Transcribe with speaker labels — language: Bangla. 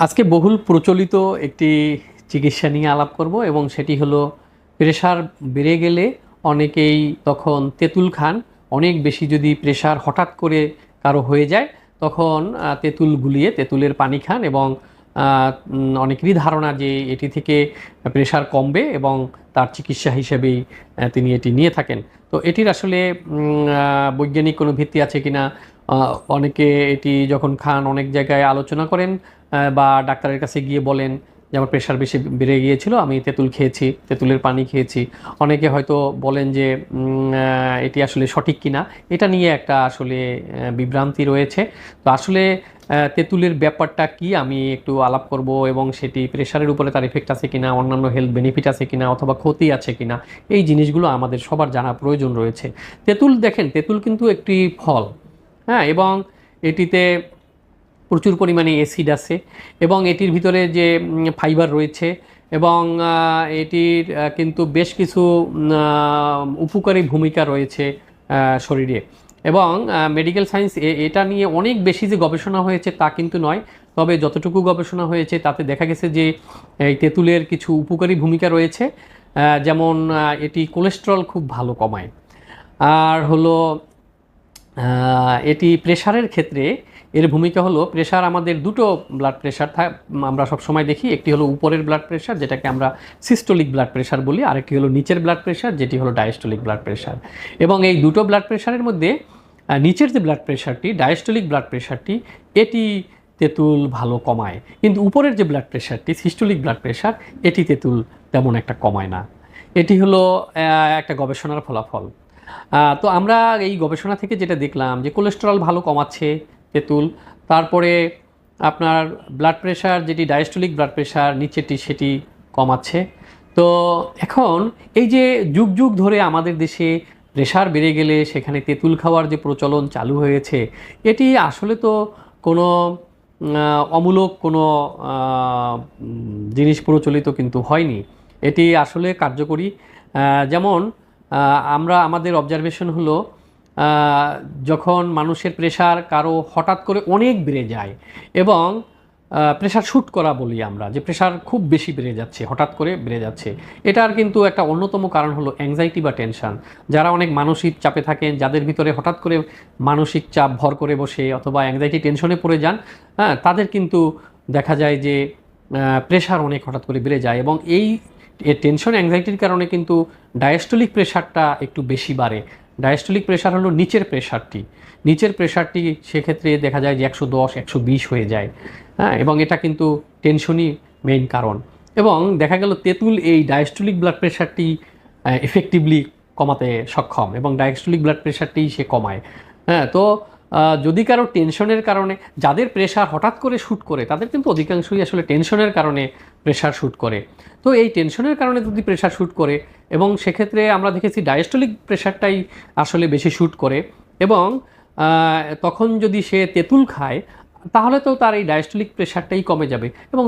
Speaker 1: আজকে বহুল প্রচলিত একটি চিকিৎসা নিয়ে আলাপ করব এবং সেটি হলো প্রেশার বেড়ে গেলে অনেকেই তখন তেঁতুল খান। অনেক বেশি যদি প্রেশার হঠাৎ করে কারো হয়ে যায় তখন তেঁতুল গুলিয়ে তেঁতুলের পানি খান এবং অনেকেরই ধারণা যে এটি থেকে প্রেশার কমবে এবং তার চিকিৎসা হিসেবেই তিনি এটি নিয়ে থাকেন। তো এটির আসলে বৈজ্ঞানিক কোনো ভিত্তি আছে কিনা, অনেকে এটি যখন খান অনেক জায়গায় আলোচনা করেন বা ডাক্তারের কাছে গিয়ে বলেন যে আমার প্রেশার বেশি বেড়ে গিয়েছিল, আমি তেঁতুল খেয়েছি, তেঁতুলের পানি খেয়েছি। অনেকে হয়তো বলেন যে এটি আসলে সঠিক কিনা, এটা নিয়ে একটা আসলে বিভ্রান্তি রয়েছে। তো আসলে তেঁতুলের ব্যাপারটা কি আমি একটু আলাপ করব এবং সেটি প্রেশারের উপরে তার এফেক্ট আছে কিনা, অন্যান্য হেলথ বেনিফিট আছে কিনা অথবা ক্ষতি আছে কিনা, এই জিনিসগুলো আমাদের সবার জানা প্রয়োজন রয়েছে। তেঁতুল দেখেন, তেঁতুল কিন্তু একটি ফল, হ্যাঁ, এবং এটিতে প্রচুর পরিমাণে অ্যাসিড আছে এবং এটির ভিতরে যে ফাইবার রয়েছে এবং এটির কিন্তু বেশ কিছু উপকারী ভূমিকা রয়েছে শরীরে। এবং মেডিকেল সায়েন্স এটা নিয়ে অনেক বেশি যে গবেষণা হয়েছে তা কিন্তু নয়, তবে যতটুকু গবেষণা হয়েছে তাতে দেখা গেছে যে এই তেঁতুলের কিছু উপকারী ভূমিকা রয়েছে। যেমন এটি কোলেস্টেরল খুব ভালো কমায়। আর হলো এটি প্রেশারের ক্ষেত্রে এর ভূমিকা হলো, প্রেশার আমাদের দুটো ব্লাড প্রেশার আমরা সব সময় দেখি, একটি হলো উপরের ব্লাড প্রেশার যেটাকে আমরা সিস্টোলিক ব্লাড প্রেশার বলি, আরেকটি হলো নিচের ব্লাড প্রেশার যেটি হলো ডায়াস্টোলিক ব্লাড প্রেশার। এবং এই দুটো ব্লাড প্রেশারের মধ্যে নিচের যে ব্লাড প্রেশারটি, ডায়াস্টোলিক ব্লাড প্রেশারটি, এটি তেঁতুল ভালো কমায়, কিন্তু উপরের যে ব্লাড প্রেশারটি সিস্টোলিক ব্লাড প্রেশার, এটি তেঁতুল তেমন একটা কমায় না। এটি হলো একটা গবেষণার ফলাফল। তো আমরা এই গবেষণা থেকে যেটা দেখলাম যে কোলেস্টেরল ভালো কমাচ্ছে তেঁতুল, তারপরে আপনার ব্লাড প্রেশার যেটি ডায়াস্টোলিক ব্লাড প্রেশার নিচেরটি সেটি কমাচ্ছে। তো এখন এই যে যুগ যুগ ধরে আমাদের দেশে প্রেশার বেড়ে গেলে সেখানে তেঁতুল খাওয়ার যে প্রচলন চালু হয়েছে, এটি আসলে তো কোনো অমূলক কোনো জিনিস প্রচলিত কিন্তু হয়নি, এটি আসলে কার্যকরী। যেমন আমরা আমাদের অবজারভেশন হলো যখন মানুষের প্রেশার কারো হঠাৎ করে অনেক বেড়ে যায় এবং প্রেশার শ্যুট করা বলি আমরা, যে প্রেশার খুব বেশি বেড়ে যাচ্ছে, হঠাৎ করে বেড়ে যাচ্ছে, এটার কিন্তু একটা অন্যতম কারণ হলো অ্যাংজাইটি বা টেনশন। যারা অনেক মানসিক চাপে থাকেন, যাদের ভিতরে হঠাৎ করে মানসিক চাপ ভর করে বসে অথবা অ্যাংজাইটি টেনশনে পড়ে যান, হ্যাঁ, তাদের কিন্তু দেখা যায় যে প্রেশার অনেক হঠাৎ করে বেড়ে যায় এবং এই টেনশন অ্যাংজাইটির কারণে কিন্তু ডায়াস্টোলিক প্রেশারটা একটু বেশি বাড়ে। ডায়াস্টোলিক প্রেশার হলো নিচের প্রেশারটি সেক্ষেত্রে দেখা যায় যে 110 120 হয়ে যায়, হ্যাঁ, এবং এটা কিন্তু টেনশনই মেইন কারণ। এবং দেখা গেল তেঁতুল এই ডায়াস্টোলিক ব্লাড প্রেশারটি এফেক্টিভলি কমাতে সক্ষম এবং ডায়াস্টোলিক ব্লাড প্রেশারটি সে কমায়। হ্যাঁ, তো যদি কারো টেনশনের কারণে, যাদের প্রেশার হঠাৎ করে শ্যুট করে তাদের কিন্তু অধিকাংশই আসলে টেনশনের কারণে প্রেশার শ্যুট করে। তো এই টেনশনের কারণে যদি প্রেশার শ্যুট করে এবং সেক্ষেত্রে আমরা দেখেছি ডায়াস্টোলিক প্রেশারটাই আসলে বেশি শ্যুট করে এবং তখন যদি সে তেঁতুল খায় তাহলে তো তার এই ডায়াস্টোলিক প্রেশারটাই কমে যাবে এবং